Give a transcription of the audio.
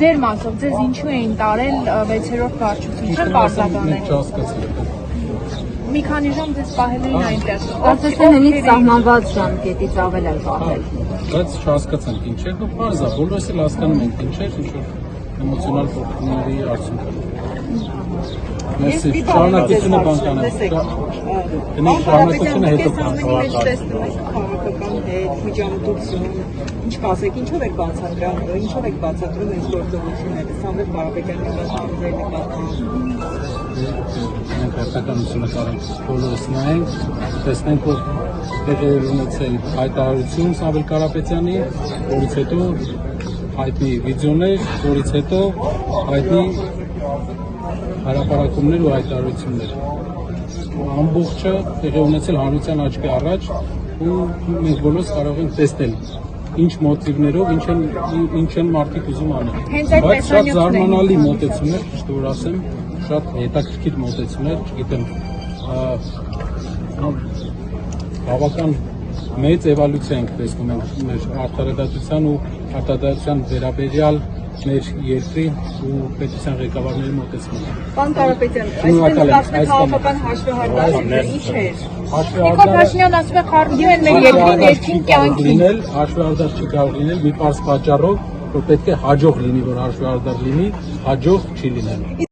Ձեր մասով ձեզ ինչու էին տարել 6-րդ վարչություն, չեմ պարզաբանել։ Մի քանի ժամ ձեզ պահել էին այնտեղ։ Կարծես թե նույնիսկ սահմանված ժամկետից ավել են պահել։ Բայց չհասկացանք ինչ էր, բարձ է, բոլորս էլ հասկանում ենք ինչ էր, ինչ-որ էմոցիոնալ փոխումների արդյունք։ Մերսի, շարունակությունը բանկանեմ։ Շարունակությունը հետո քաղաքական հետ, միջամտություն, ինչ կասեք, ինչով եք բացատրում այս գործողությունները, Սամվել Կարապետյանի նկատմամբ։ Մենք հերթականությունը կարենք բոլորս նայենք, տեսնենք, որ տեղի ունեցել հայտարարություն Սամվել Կարապետյանի, որից հետո հայտնի վիդեոներ, որից հետո հայտնի հրապարակումներ ու հայտարարություններ։ Ամբողջը տեղի ունեցել հանրության աչքի առաջ ու մենք բոլորս կարող ենք տեսնել ինչ մոտիվներով, ինչ են մարդիկ ուզում անել։ Բայց շատ զարմանալի մոտեցումներ, ճիշտ որ ասեմ, շատ հետաքրքիր մոտեցումներ, չգիտեմ, բավական մեծ էվոլյուցիա ենք տեսնում մեր արդարադատության ու արտադրության վերաբերյալ մեր երկրի ու պետության ղեկավարների մոտեցումը։ Պարոն Կարապետյան, այսպես քաղաքական հաշվեհարդարները ինչ էր։ Նիկոլ Փաշինյանն ասում է խառնում են մեր երկրի ներքին կյանքին։ Հաշվեհարդար չի կարող լինել մի պարզ պատճառով, որ պետք է հաջող լինի, որ հաշվեհարդար լինի, հաջող չի լինել։